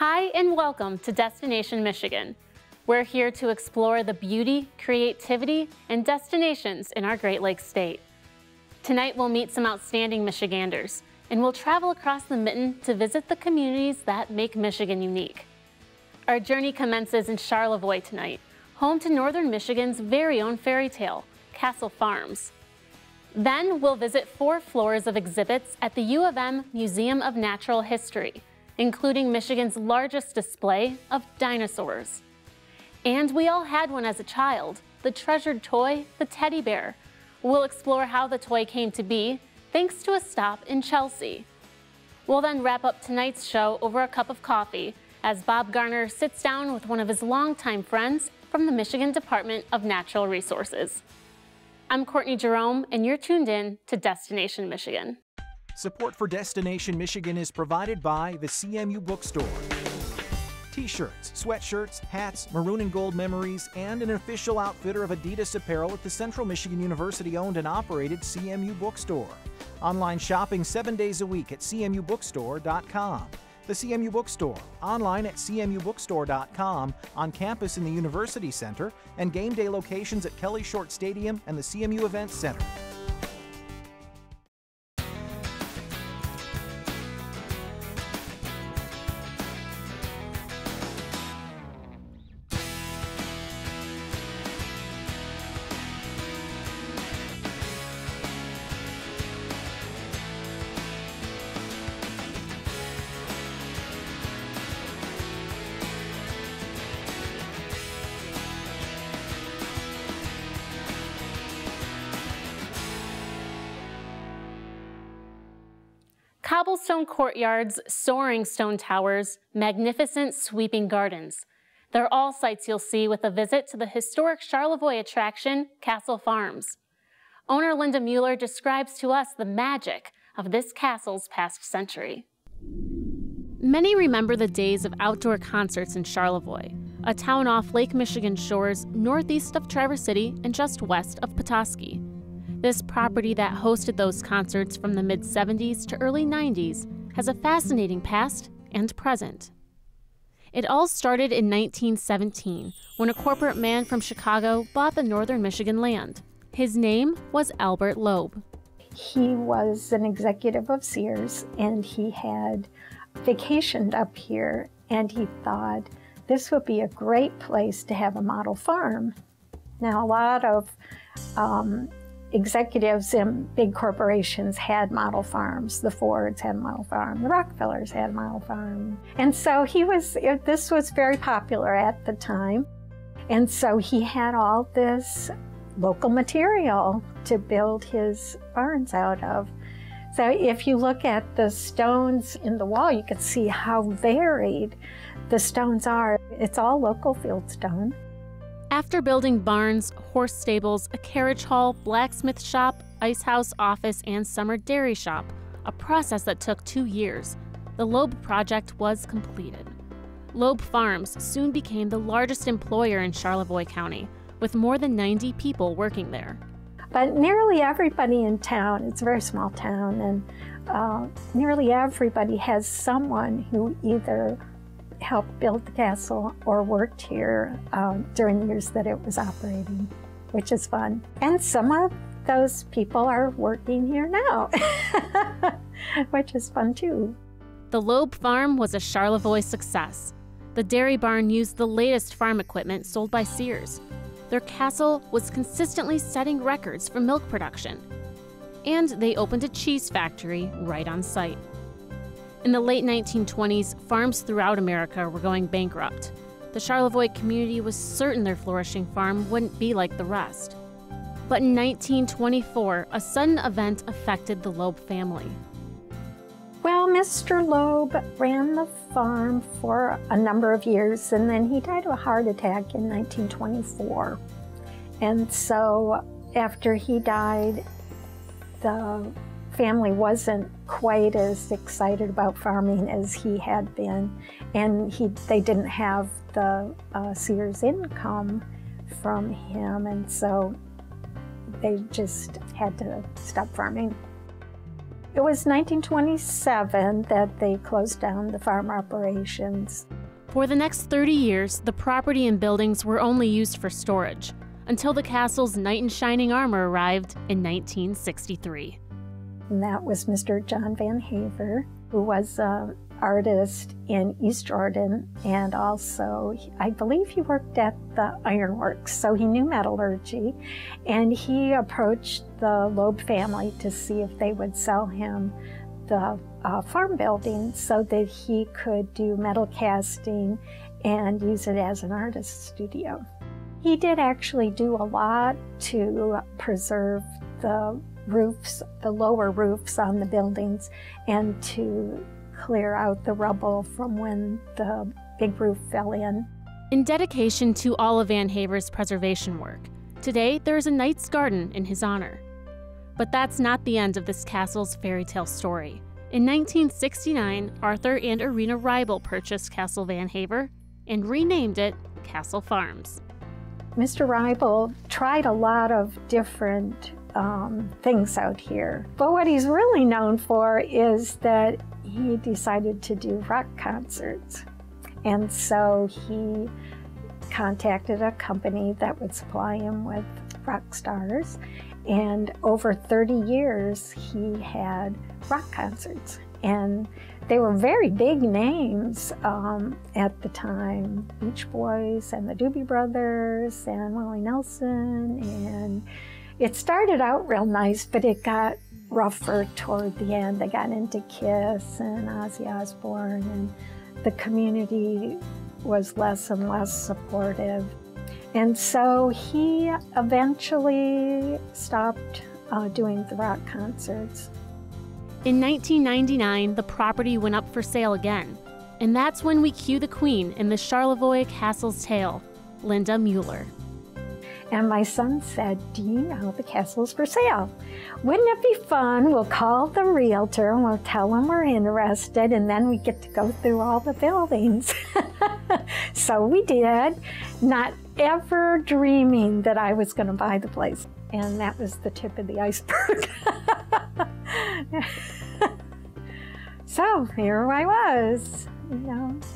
Hi and welcome to Destination Michigan. We're here to explore the beauty, creativity, and destinations in our Great Lakes state. Tonight we'll meet some outstanding Michiganders, and we'll travel across the Mitten to visit the communities that make Michigan unique. Our journey commences in Charlevoix tonight, home to Northern Michigan's very own fairy tale, Castle Farms. Then we'll visit 4 floors of exhibits at the U of M Museum of Natural History, including Michigan's largest display of dinosaurs. And we all had one as a child, the treasured toy, the teddy bear. We'll explore how the toy came to be, thanks to a stop in Chelsea. We'll then wrap up tonight's show over a cup of coffee as Bob Garner sits down with one of his longtime friends from the Michigan Department of Natural Resources. I'm Courtney Jerome, and you're tuned in to Destination Michigan. Support for Destination Michigan is provided by the CMU Bookstore. T-shirts, sweatshirts, hats, maroon and gold memories, and an official outfitter of Adidas apparel at the Central Michigan University-owned and operated CMU Bookstore. Online shopping 7 days a week at cmubookstore.com. The CMU Bookstore, online at cmubookstore.com, on campus in the University Center, and game day locations at Kelly Short Stadium and the CMU Events Center. Cobblestone courtyards, soaring stone towers, magnificent sweeping gardens. They're all sights you'll see with a visit to the historic Charlevoix attraction, Castle Farms. Owner Linda Mueller describes to us the magic of this castle's past century. Many remember the days of outdoor concerts in Charlevoix, a town off Lake Michigan shores northeast of Traverse City and just west of Petoskey. This property that hosted those concerts from the mid-70s to early 90s has a fascinating past and present. It all started in 1917 when a corporate man from Chicago bought the northern Michigan land. His name was Albert Loeb. He was an executive of Sears, and he had vacationed up here, and he thought this would be a great place to have a model farm. Now, a lot of executives in big corporations had model farms. The Fords had a model farm. The Rockefellers had a model farm. And so this was very popular at the time. And so he had all this local material to build his barns out of. So if you look at the stones in the wall, you can see how varied the stones are. It's all local field stone. After building barns, horse stables, a carriage hall, blacksmith shop, ice house, office, and summer dairy shop, a process that took 2 years, the Loeb project was completed. Loeb Farms soon became the largest employer in Charlevoix County, with more than 90 people working there. But nearly everybody in town, it's a very small town, and nearly everybody has someone who either helped build the castle or worked here during the years that it was operating, which is fun. And some of those people are working here now, which is fun too. The Loeb Farm was a Charlevoix success. The dairy barn used the latest farm equipment sold by Sears. Their castle was consistently setting records for milk production. And they opened a cheese factory right on site. In the late 1920s, farms throughout America were going bankrupt. The Charlevoix community was certain their flourishing farm wouldn't be like the rest. But in 1924, a sudden event affected the Loeb family. Well, Mr. Loeb ran the farm for a number of years, and then he died of a heart attack in 1924. And so after he died, the family wasn't quite as excited about farming as he had been, and they didn't have the Sears income from him, and so they just had to stop farming. It was 1927 that they closed down the farm operations. For the next 30 years, the property and buildings were only used for storage, until the castle's knight in shining armor arrived in 1963. And that was Mr. John Van Haver, who was an artist in East Jordan, and also, I believe he worked at the ironworks, so he knew metallurgy, and he approached the Loeb family to see if they would sell him the farm building so that he could do metal casting and use it as an artist's studio. He did actually do a lot to preserve the roofs, the lower roofs on the buildings, and to clear out the rubble from when the big roof fell in. In dedication to all of Van Haver's preservation work, today there is a knight's garden in his honor. But that's not the end of this castle's fairy tale story. In 1969, Arthur and Irina Reibel purchased Castle Van Haver and renamed it Castle Farms. Mr. Reibel tried a lot of different things out here, but what he's really known for is that he decided to do rock concerts. And so he contacted a company that would supply him with rock stars. And over 30 years, he had rock concerts. And they were very big names at the time. Beach Boys and the Doobie Brothers and Willie Nelson. And it started out real nice, but it got rougher toward the end. They got into Kiss and Ozzy Osbourne, and the community was less and less supportive. And so he eventually stopped doing the rock concerts. In 1999, the property went up for sale again, and that's when we cue the queen in the Charlevoix Castle's tale, Linda Mueller. And my son said, "Do you know the castle's for sale? Wouldn't it be fun? We'll call the realtor and we'll tell him we're interested, and then we get to go through all the buildings." So we did, not ever dreaming that I was going to buy the place. And that was the tip of the iceberg. So here I was,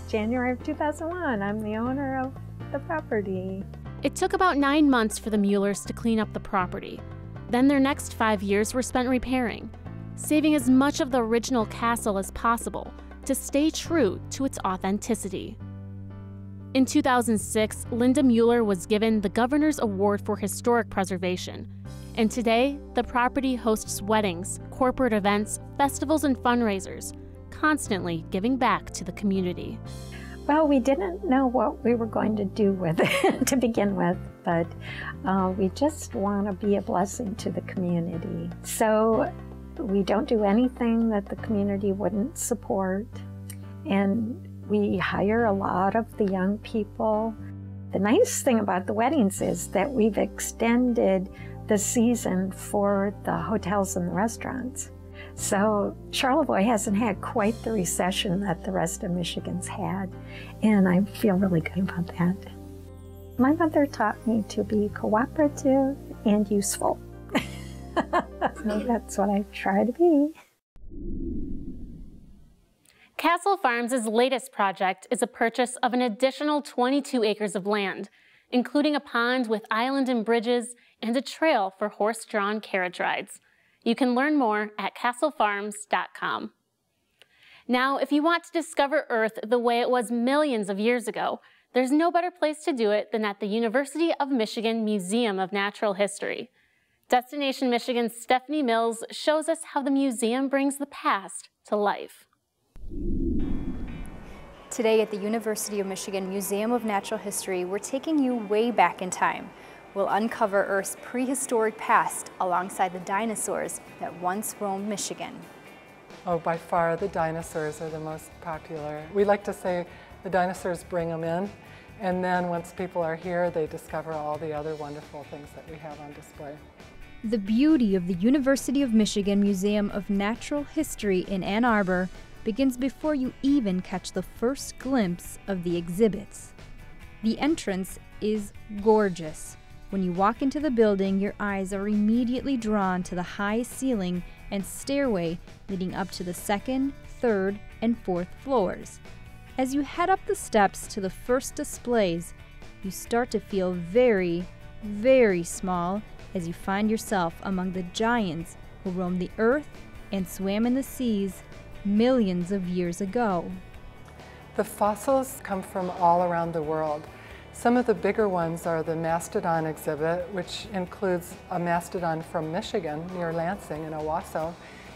January of 2001. I'm the owner of the property. It took about 9 months for the Muellers to clean up the property. Then their next 5 years were spent repairing, saving as much of the original castle as possible to stay true to its authenticity. In 2006, Linda Mueller was given the Governor's Award for Historic Preservation, and today the property hosts weddings, corporate events, festivals, and fundraisers, constantly giving back to the community. Well, we didn't know what we were going to do with it to begin with, but we just want to be a blessing to the community. So we don't do anything that the community wouldn't support, and we hire a lot of the young people. The nice thing about the weddings is that we've extended the season for the hotels and the restaurants. So Charlevoix hasn't had quite the recession that the rest of Michigan's had, and I feel really good about that. My mother taught me to be cooperative and useful. So that's what I try to be. Castle Farms' latest project is a purchase of an additional 22 acres of land, including a pond with island and bridges and a trail for horse-drawn carriage rides. You can learn more at castlefarms.com. Now, if you want to discover Earth the way it was millions of years ago, there's no better place to do it than at the University of Michigan Museum of Natural History. Destination Michigan's Stephanie Mills shows us how the museum brings the past to life. Today at the University of Michigan Museum of Natural History, we're taking you way back in time. We'll uncover Earth's prehistoric past alongside the dinosaurs that once roamed Michigan. Oh, by far the dinosaurs are the most popular. We like to say the dinosaurs bring them in, and then once people are here, they discover all the other wonderful things that we have on display. The beauty of the University of Michigan Museum of Natural History in Ann Arbor begins before you even catch the first glimpse of the exhibits. The entrance is gorgeous, When you walk into the building, your eyes are immediately drawn to the high ceiling and stairway leading up to the second, third, and fourth floors. As you head up the steps to the first displays, you start to feel very, very small as you find yourself among the giants who roamed the earth and swam in the seas millions of years ago. The fossils come from all around the world. Some of the bigger ones are the mastodon exhibit, which includes a mastodon from Michigan near Lansing in Owasso,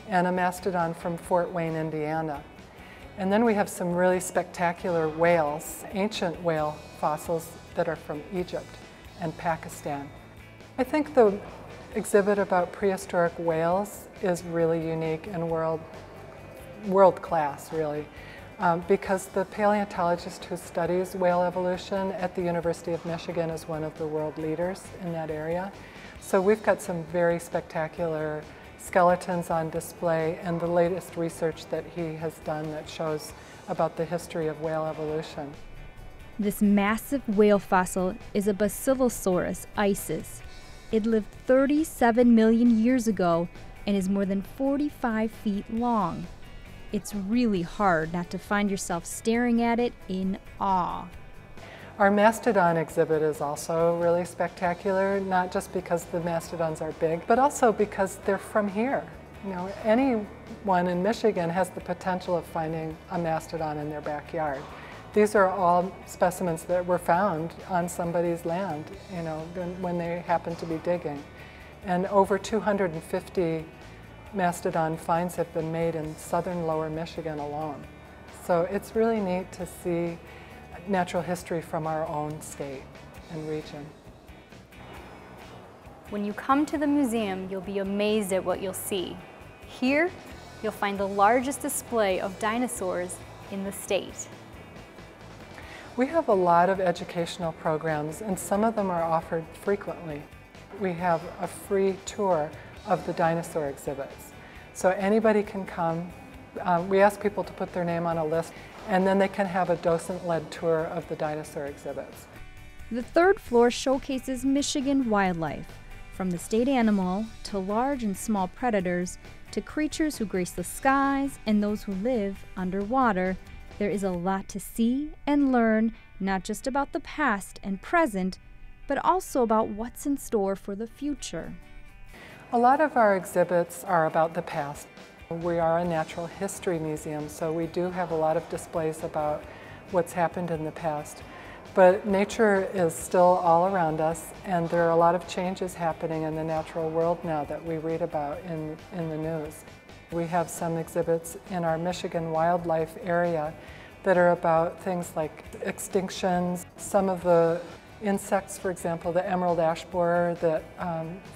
and a mastodon from Fort Wayne, Indiana. And then we have some really spectacular whales, ancient whale fossils that are from Egypt and Pakistan. I think the exhibit about prehistoric whales is really unique and world class, really, because the paleontologist who studies whale evolution at the University of Michigan is one of the world leaders in that area. So we've got some very spectacular skeletons on display and the latest research that he has done that shows about the history of whale evolution. This massive whale fossil is a Basilosaurus isis. It lived 37 million years ago and is more than 45 feet long. It's really hard not to find yourself staring at it in awe. Our mastodon exhibit is also really spectacular, not just because the mastodons are big, but also because they're from here. You know, anyone in Michigan has the potential of finding a mastodon in their backyard. These are all specimens that were found on somebody's land, you know, when they happened to be digging. And over 250 mastodon finds have been made in southern lower Michigan alone. So it's really neat to see natural history from our own state and region. When you come to the museum, you'll be amazed at what you'll see. Here, you'll find the largest display of dinosaurs in the state. We have a lot of educational programs, and some of them are offered frequently. We have a free tour of the dinosaur exhibits. So anybody can come. We ask people to put their name on a list, and then they can have a docent-led tour of the dinosaur exhibits. The third floor showcases Michigan wildlife, from the state animal to large and small predators to creatures who grace the skies and those who live underwater. There is a lot to see and learn, not just about the past and present, but also about what's in store for the future. A lot of our exhibits are about the past. We are a natural history museum, so we do have a lot of displays about what's happened in the past. But nature is still all around us, and there are a lot of changes happening in the natural world now that we read about in the news. We have some exhibits in our Michigan wildlife area that are about things like extinctions. Some of the insects, for example, the emerald ash borer that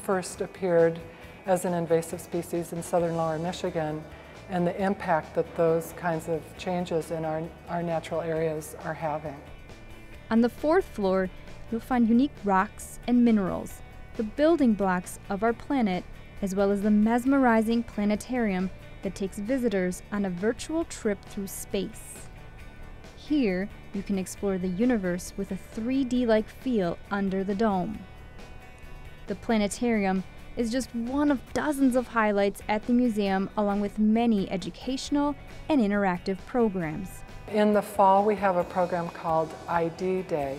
first appeared as an invasive species in southern lower Michigan, and the impact that those kinds of changes in our natural areas are having. On the fourth floor, you'll find unique rocks and minerals, the building blocks of our planet, as well as the mesmerizing planetarium that takes visitors on a virtual trip through space. Here, you can explore the universe with a 3D-like feel under the dome. The planetarium is just one of dozens of highlights at the museum, along with many educational and interactive programs. In the fall, we have a program called ID Day,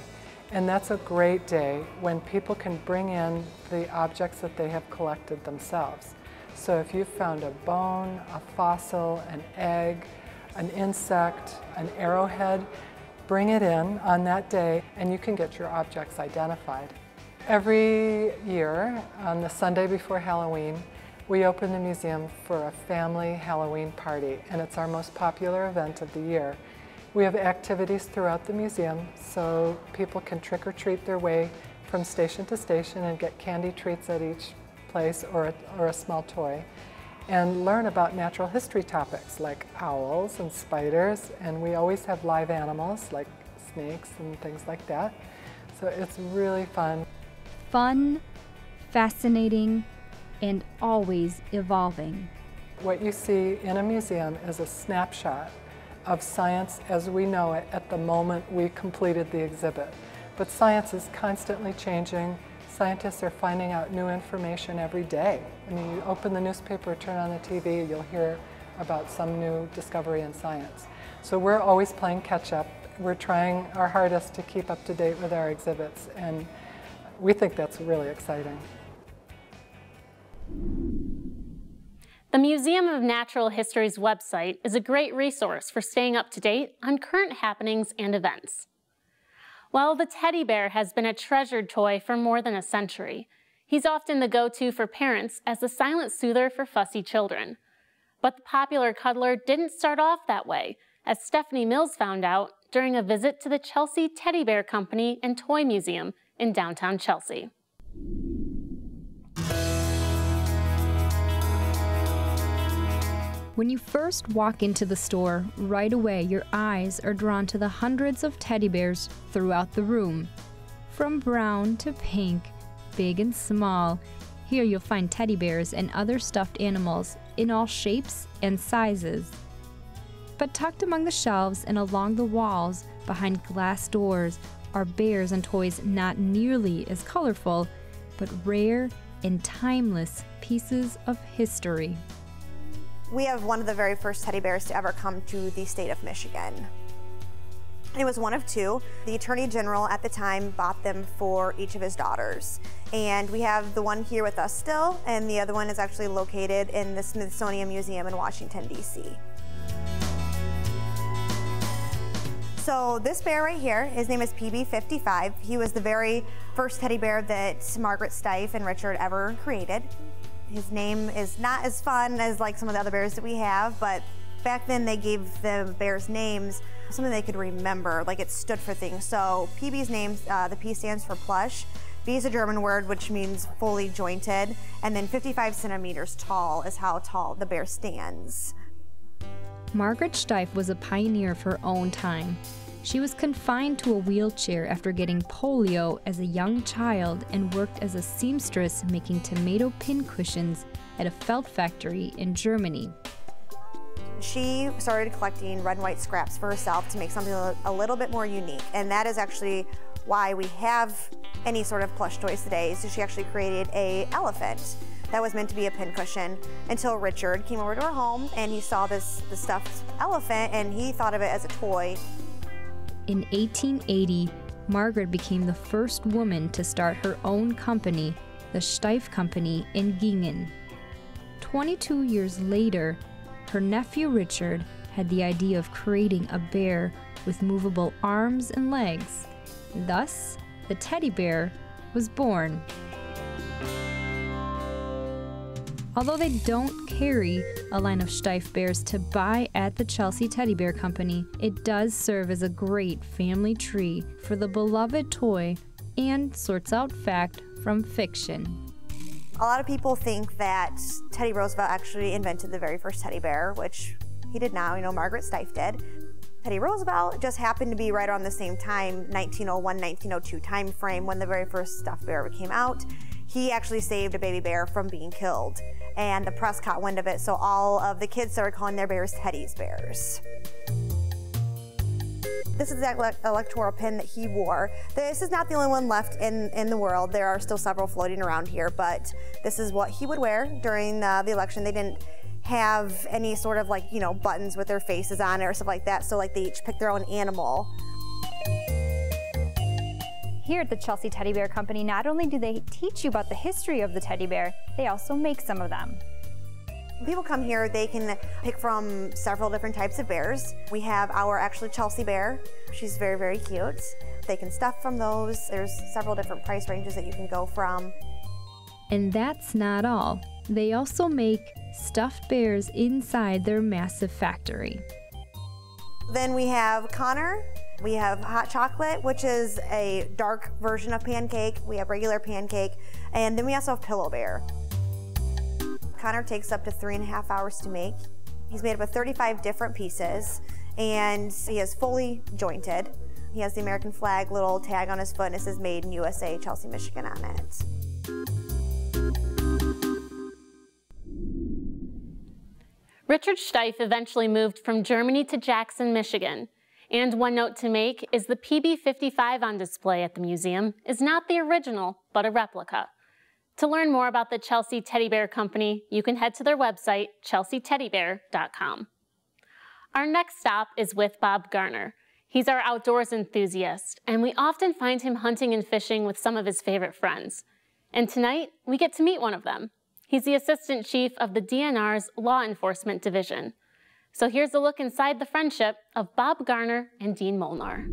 and that's a great day when people can bring in the objects that they have collected themselves. So if you've found a bone, a fossil, an egg, an insect, an arrowhead, bring it in on that day and you can get your objects identified. Every year, on the Sunday before Halloween, we open the museum for a family Halloween party, and it's our most popular event of the year. We have activities throughout the museum so people can trick or treat their way from station to station and get candy treats at each place or a small toy, and learn about natural history topics like owls and spiders, and we always have live animals like snakes and things like that. So it's really fun. Fun, fascinating, and always evolving. What you see in a museum is a snapshot of science as we know it at the moment we completed the exhibit. But science is constantly changing, Scientists are finding out new information every day. I mean, you open the newspaper, turn on the TV, you'll hear about some new discovery in science. So we're always playing catch up. We're trying our hardest to keep up to date with our exhibits, and we think that's really exciting. The Museum of Natural History's website is a great resource for staying up to date on current happenings and events. While the teddy bear has been a treasured toy for more than a century, he's often the go-to for parents as the silent soother for fussy children. But the popular cuddler didn't start off that way, as Stephanie Mills found out during a visit to the Chelsea Teddy Bear Company and Toy Museum in downtown Chelsea. When you first walk into the store, right away your eyes are drawn to the hundreds of teddy bears throughout the room. From brown to pink, big and small, here you'll find teddy bears and other stuffed animals in all shapes and sizes. But tucked among the shelves and along the walls, behind glass doors, are bears and toys not nearly as colorful, but rare and timeless pieces of history. We have one of the very first teddy bears to ever come to the state of Michigan. It was one of two. The Attorney General at the time bought them for each of his daughters. And we have the one here with us still, and the other one is actually located in the Smithsonian Museum in Washington, D.C. So this bear right here, his name is PB55. He was the very first teddy bear that Margaret Steiff and Richard ever created. His name is not as fun as like some of the other bears that we have, but back then they gave the bears names, something they could remember, like it stood for things. So PB's name, the P stands for plush. B is a German word which means fully jointed, and then 55 centimeters tall is how tall the bear stands. Margaret Steiff was a pioneer of her own time. She was confined to a wheelchair after getting polio as a young child and worked as a seamstress making tomato pin cushions at a felt factory in Germany. She started collecting red and white scraps for herself to make something a little bit more unique, and that is actually why we have any sort of plush toys today. So she actually created an elephant that was meant to be a pincushion until Richard came over to her home and he saw the stuffed elephant and he thought of it as a toy. In 1880, Margaret became the first woman to start her own company, the Steiff Company in Gingen. 22 years later, her nephew Richard had the idea of creating a bear with movable arms and legs. Thus, the teddy bear was born. Although they don't carry a line of Steiff bears to buy at the Chelsea Teddy Bear Company, it does serve as a great family tree for the beloved toy and sorts out fact from fiction. A lot of people think that Teddy Roosevelt actually invented the very first teddy bear, which he did not. Margaret Steiff did. Teddy Roosevelt just happened to be right around the same time, 1901, 1902 time frame when the very first stuffed bear came out. He actually saved a baby bear from being killed, and the press caught wind of it, so all of the kids started calling their bears Teddy's bears. This is that electoral pin that he wore. This is not the only one left in the world. There are still several floating around here, but this is what he would wear during the election. They didn't have any sort of buttons with their faces on it or stuff like that, so they each picked their own animal. Here at the Chelsea Teddy Bear Company, not only do they teach you about the history of the teddy bear, they also make some of them. When people come here, they can pick from several different types of bears. We have our actually Chelsea bear. She's very, very cute. They can stuff from those. There's several different price ranges that you can go from. And that's not all. They also make stuffed bears inside their massive factory. Then we have Garner. We have hot chocolate, which is a dark version of pancake. We have regular pancake. And then we also have Pillow Bear. Garner takes up to 3.5 hours to make. He's made up of 35 different pieces, and he is fully jointed. He has the American flag little tag on his foot, and it says Made in USA, Chelsea, Michigan on it. Richard Steiff eventually moved from Germany to Jackson, Michigan, And one note to make is the PB55 on display at the museum is not the original, but a replica. To learn more about the Chelsea Teddy Bear Company, you can head to their website, chelseateddybear.com. Our next stop is with Bob Garner. He's our outdoors enthusiast, and we often find him hunting and fishing with some of his favorite friends. And tonight, we get to meet one of them. He's the Assistant Chief of the DNR's Law Enforcement Division. So here's a look inside the friendship of Bob Garner and Dean Molnar.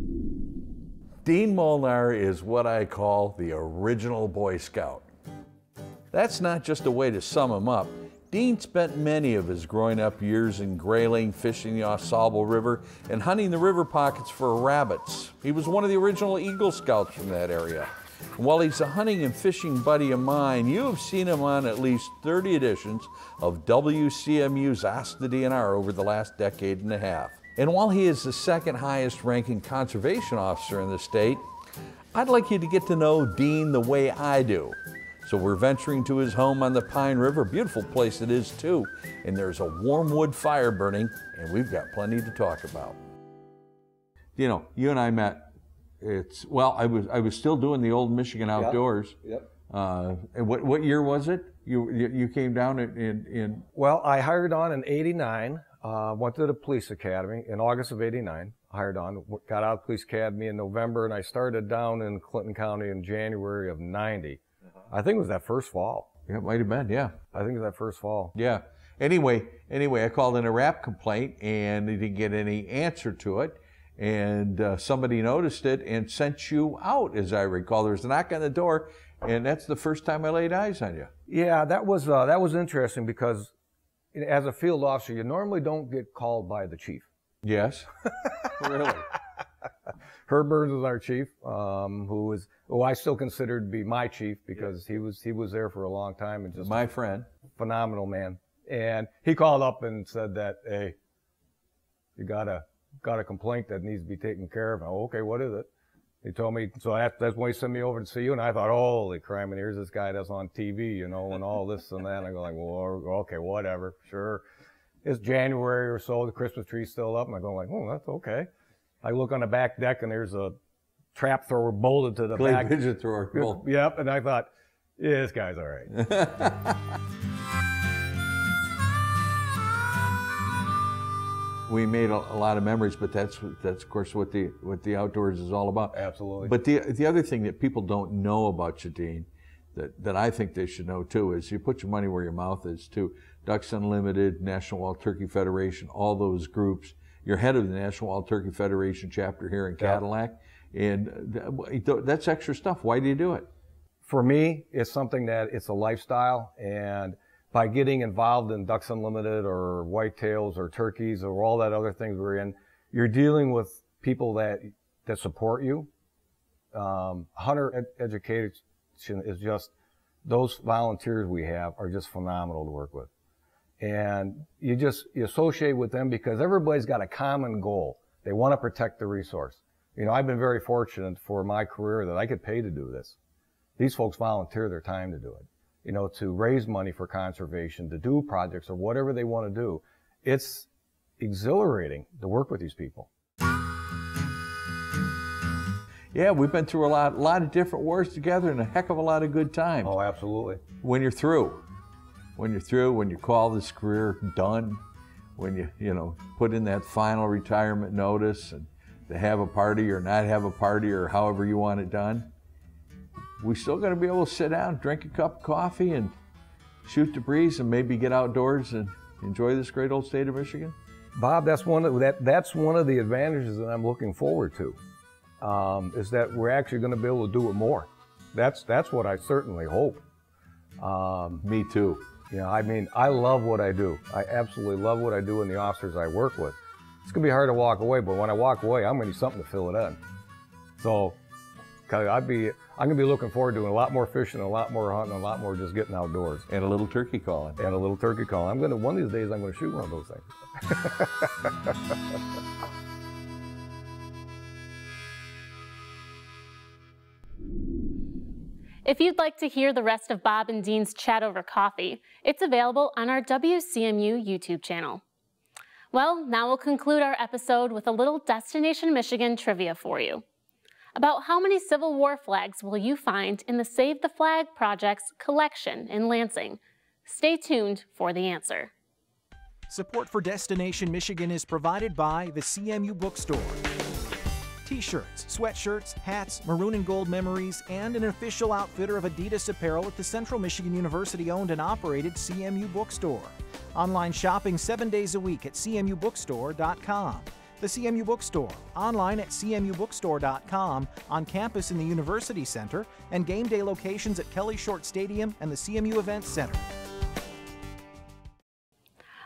Dean Molnar is what I call the original Boy Scout. That's not just a way to sum him up. Dean spent many of his growing up years in grayling, fishing the Au River, and hunting the river pockets for rabbits. He was one of the original Eagle Scouts from that area. And while he's a hunting and fishing buddy of mine, you have seen him on at least 30 editions of WCMU's Ask the DNR over the last decade and a half. And while he is the second highest ranking conservation officer in the state, I'd like you to get to know Dean the way I do. So we're venturing to his home on the Pine River, beautiful place it is too, and there's a warm wood fire burning, and we've got plenty to talk about. You know, you and I met, I was still doing the old Michigan Outdoors. Yep. And what year was it? You came down in? Well, I hired on in '89, went to the police academy in August of '89. Hired on, got out of the police academy in November, and I started down in Clinton County in January of '90. I think it was that first fall. Yeah, it might have been, yeah. I think it was that first fall. Yeah. Anyway, I called in a rap complaint and didn't get any answer to it. And somebody noticed it and sent you out, as I recall. There was a knock on the door, and that's the first time I laid eyes on you. Yeah, that was interesting because as a field officer, you normally don't get called by the chief. Yes. Really? Herb Burns was our chief, who I still consider to be my chief because he was there for a long time and just my friend, phenomenal man. And he called up and said that, hey, you got a complaint that needs to be taken care of. Oh, okay, what is it? He told me, so that's when he sent me over to see you, and I thought, holy crap, and here's this guy that's on TV, you know, and all this and that. And I go like, well, okay, whatever, sure. It's January or so, the Christmas tree's still up, and I go like, oh, that's okay. I look on the back deck, and there's a trap thrower bolted to the back. Pigeon thrower. Cool. Yep, and I thought, yeah, this guy's all right. We made a lot of memories, but that's of course what the outdoors is all about. Absolutely. But the other thing that people don't know about you, Dean, that I think they should know too, is you put your money where your mouth is too. Ducks Unlimited, National Wild Turkey Federation, all those groups. You're head of the National Wild Turkey Federation chapter here in Cadillac, and that's extra stuff. Why do you do it? For me, it's something that it's a lifestyle, and by getting involved in Ducks Unlimited or whitetails or turkeys or all that other things we're in, you're dealing with people that support you. Hunter education is just, those volunteers we have are just phenomenal to work with. And you associate with them because everybody's got a common goal. They want to protect the resource. You know, I've been very fortunate for my career that I get paid to do this. These folks volunteer their time to do it. You know, to raise money for conservation, to do projects or whatever they want to do. It's exhilarating to work with these people. Yeah, we've been through a lot of different wars together and a heck of a lot of good times. Oh, absolutely. When you're through, when you call this career done, when you put in that final retirement notice and to have a party or not have a party or however you want it done, we still got to be able to sit down, drink a cup of coffee, and shoot the breeze, and maybe get outdoors and enjoy this great old state of Michigan. Bob, that's one of the advantages that I'm looking forward to, is that we're actually going to be able to do it more. That's what I certainly hope. Me too. You know, I mean, I love what I do. I absolutely love what I do and the officers I work with. It's going to be hard to walk away, but when I walk away, I'm going to need something to fill it in. So, I'm going to be looking forward to doing a lot more fishing, a lot more hunting, a lot more just getting outdoors. And a little turkey calling. And a little turkey calling. One of these days, I'm going to shoot one of those things. If you'd like to hear the rest of Bob and Dean's chat over coffee, it's available on our WCMU YouTube channel. Well, now we'll conclude our episode with a little Destination Michigan trivia for you. About how many Civil War flags will you find in the Save the Flag Project's collection in Lansing? Stay tuned for the answer. Support for Destination Michigan is provided by the CMU Bookstore. T-shirts, sweatshirts, hats, maroon and gold memories, and an official outfitter of Adidas apparel at the Central Michigan University-owned and operated CMU Bookstore. Online shopping 7 days a week at cmubookstore.com. The CMU Bookstore, online at cmubookstore.com, on campus in the University Center, and game day locations at Kelly Short Stadium and the CMU Events Center.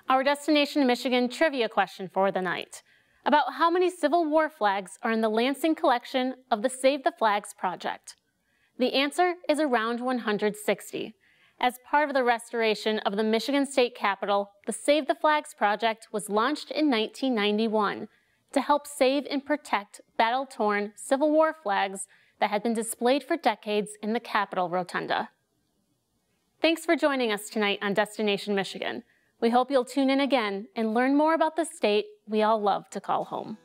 Our Destination Michigan trivia question for the night. About how many Civil War flags are in the Lansing collection of the Save the Flags Project? The answer is around 160. As part of the restoration of the Michigan State Capitol, the Save the Flags Project was launched in 1991 to help save and protect battle-torn Civil War flags that had been displayed for decades in the Capitol Rotunda. Thanks for joining us tonight on Destination Michigan. We hope you'll tune in again and learn more about the state we all love to call home.